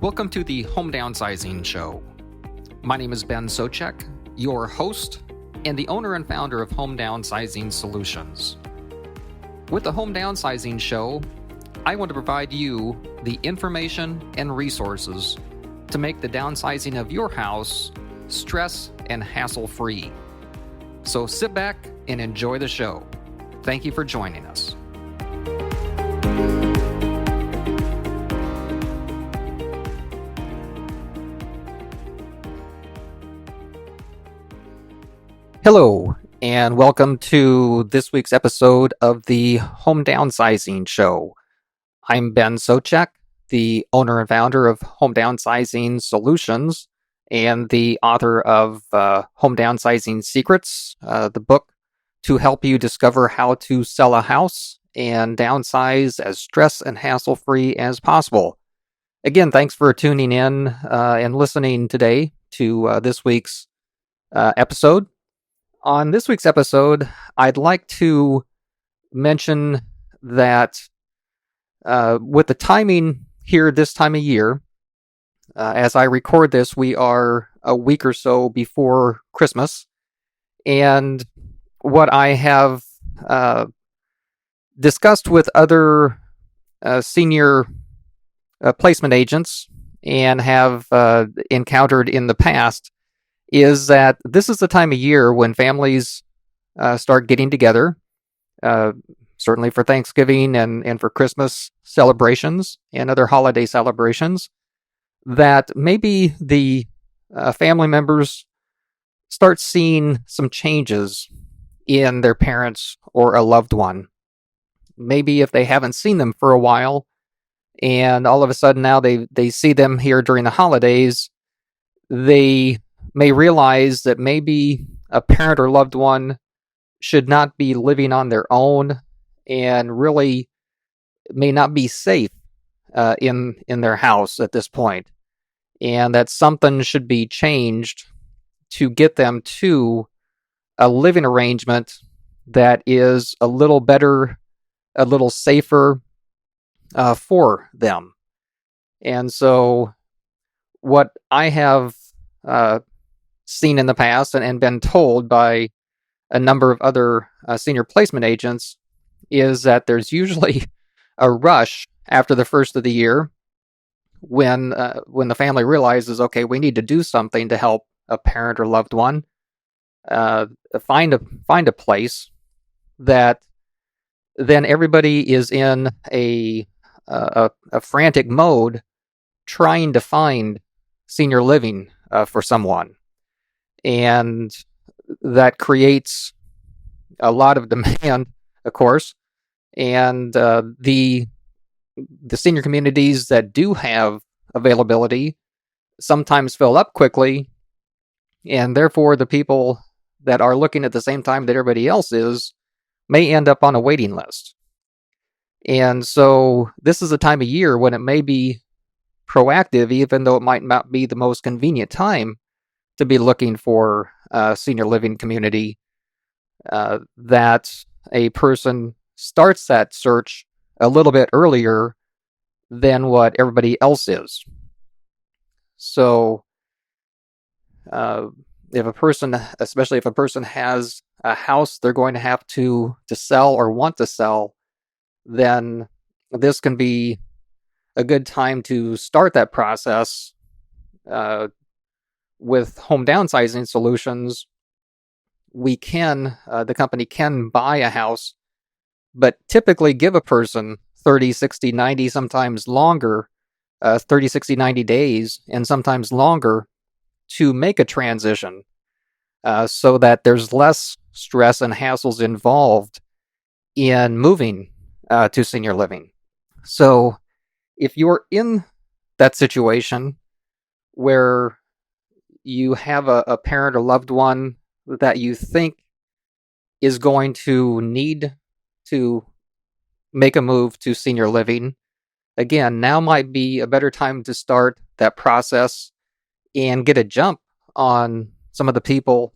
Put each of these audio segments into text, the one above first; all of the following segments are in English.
Welcome to the Home Downsizing Show. My name is Ben Souchek, your host and the owner and founder of Home Downsizing Solutions. With the Home Downsizing Show, I want to provide you the information and resources to make the downsizing of your house stress and hassle-free. So sit back and enjoy the show. Thank you for joining us. Hello, and welcome to this week's episode of the Home Downsizing Show. I'm Ben Souchek, the owner and founder of Home Downsizing Solutions and the author of Home Downsizing Secrets, the book to help you discover how to sell a house and downsize as stress and hassle-free as possible. Again, thanks for tuning in and listening today to this week's episode. On this week's episode, I'd like to mention that with the timing here this time of year, as I record this, we are a week or so before Christmas. And what I have discussed with other senior placement agents and have encountered in the past is that this is the time of year when families start getting together, certainly for Thanksgiving and for Christmas celebrations and other holiday celebrations, that maybe the family members start seeing some changes in their parents or a loved one. Maybe if they haven't seen them for a while, and all of a sudden now they see them here during the holidays, they may realize that maybe a parent or loved one should not be living on their own and really may not be safe in their house at this point, and that something should be changed to get them to a living arrangement that is a little better, a little safer for them. And so what I have seen in the past and been told by a number of other senior placement agents is that there's usually a rush after the first of the year when the family realizes, okay, we need to do something to help a parent or loved one find a place that then everybody is in a frantic mode trying to find senior living for someone. And that creates a lot of demand, of course, and the senior communities that do have availability sometimes fill up quickly, and therefore the people that are looking at the same time that everybody else is may end up on a waiting list. And so this is a time of year when it may be proactive, even though it might not be the most convenient time to be looking for a senior living community, that a person starts that search a little bit earlier than what everybody else is. So if a person, especially if a person has a house they're going to have to sell or want to sell, then this can be a good time to start that process. With Home Downsizing Solutions, we can, the company can buy a house, but typically give a person 30, 60, 90, sometimes longer, 30, 60, 90 days, and sometimes longer to make a transition so that there's less stress and hassles involved in moving to senior living. So if you're in that situation where you have a parent or loved one that you think is going to need to make a move to senior living, again, now might be a better time to start that process and get a jump on some of the people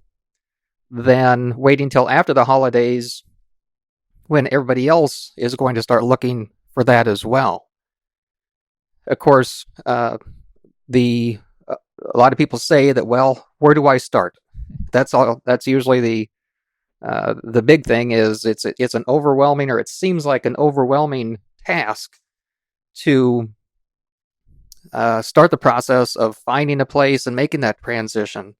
than waiting till after the holidays when everybody else is going to start looking for that as well. Of course, a lot of people say that, well, where do I start? That's all. That's usually the big thing is it's an overwhelming, or it seems like an overwhelming task to start the process of finding a place and making that transition.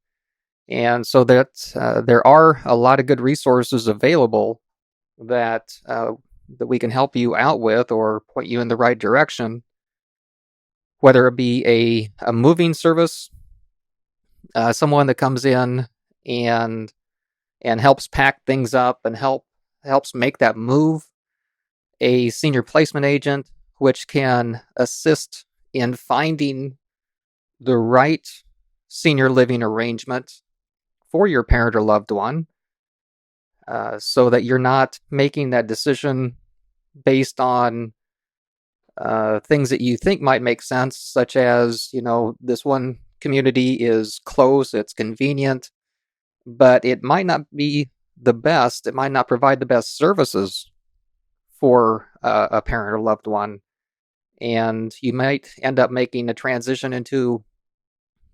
And so that there are a lot of good resources available that that we can help you out with or point you in the right direction, whether it be a moving service, someone that comes in and helps pack things up and helps make that move, a senior placement agent, which can assist in finding the right senior living arrangement for your parent or loved one, so that you're not making that decision based on things that you think might make sense, such as, this one community is close, it's convenient, but it might not be the best. It might not provide the best services for a parent or loved one. And you might end up making a transition into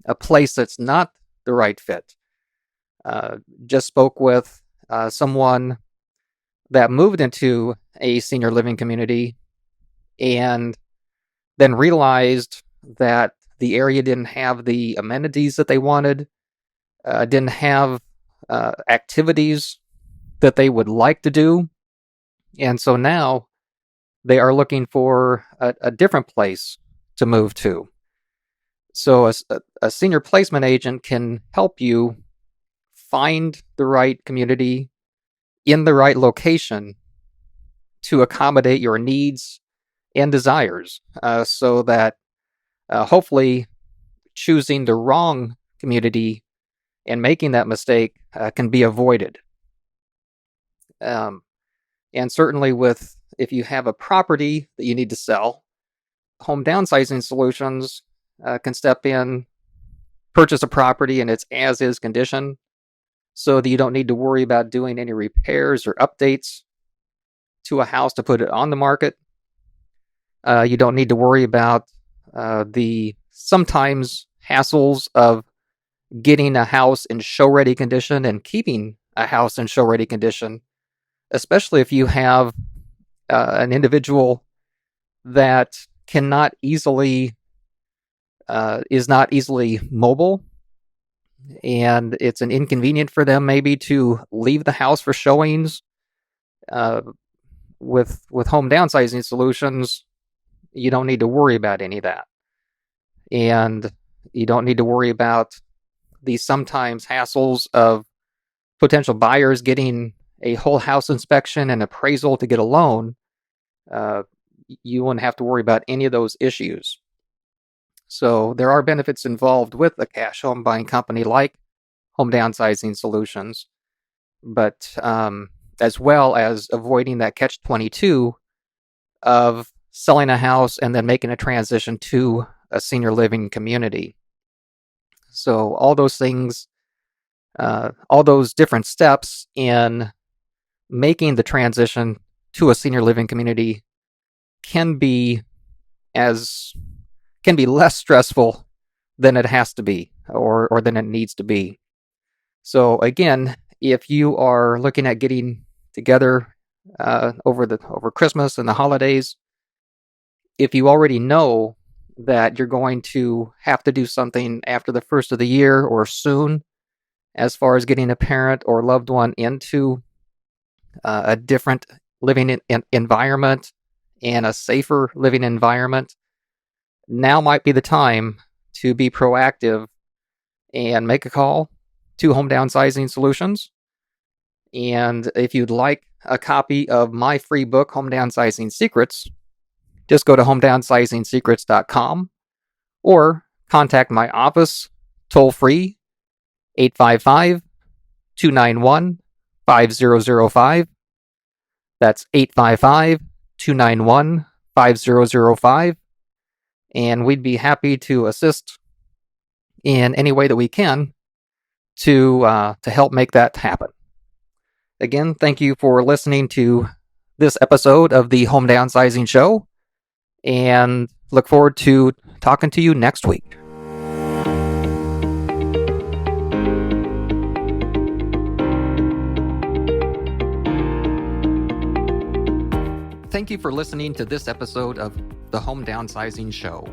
a place that's not the right fit. Just spoke with someone that moved into a senior living community and then realized that the area didn't have the amenities that they wanted, didn't have activities that they would like to do. And so now they are looking for a different place to move to. So a senior placement agent can help you find the right community in the right location to accommodate your needs and desires, so that hopefully choosing the wrong community and making that mistake can be avoided. And certainly if you have a property that you need to sell, Home Downsizing Solutions can step in, purchase a property in its as-is condition, so that you don't need to worry about doing any repairs or updates to a house to put it on the market. You don't need to worry about the sometimes hassles of getting a house in show-ready condition and keeping a house in show-ready condition, especially if you have an individual that cannot easily is not easily mobile, and it's an inconvenient for them maybe to leave the house for showings. With Home Downsizing Solutions, you don't need to worry about any of that, and you don't need to worry about the sometimes hassles of potential buyers getting a whole house inspection and appraisal to get a loan. You wouldn't have to worry about any of those issues. So there are benefits involved with a cash home buying company like Home Downsizing Solutions, but as well as avoiding that catch-22 of selling a house and then making a transition to a senior living community. So all those things, all those different steps in making the transition to a senior living community can be less stressful than it has to be, or than it needs to be. So again, if you are looking at getting together over Christmas and the holidays, if you already know that you're going to have to do something after the first of the year or soon, as far as getting a parent or loved one into a different living environment and a safer living environment, now might be the time to be proactive and make a call to Home Downsizing Solutions. And if you'd like a copy of my free book, Home Downsizing Secrets, just go to homedownsizing-secrets.com or contact my office toll free 855-291-5005. That's 855-291-5005. And we'd be happy to assist in any way that we can to help make that happen. Again, thank you for listening to this episode of the Home Downsizing Show, and look forward to talking to you next week. Thank you for listening to this episode of the Home Downsizing Show.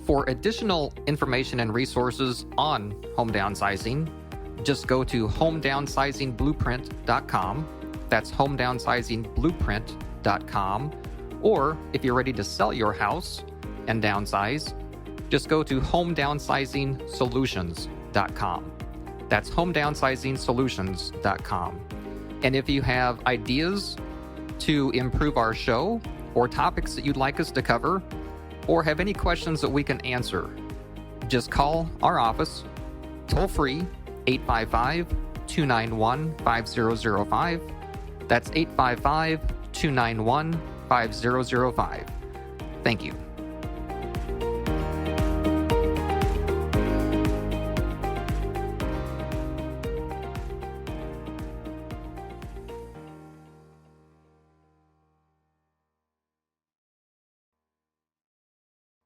For additional information and resources on home downsizing, just go to homedownsizing.blueprint.com. That's homedownsizing.blueprint.com. Or if you're ready to sell your house and downsize, just go to homedownsizing That's homedownsizing And if you have ideas to improve our show or topics that you'd like us to cover, or have any questions that we can answer, just call our office toll free 855-291-5005. That's 855-291-5005. Thank you.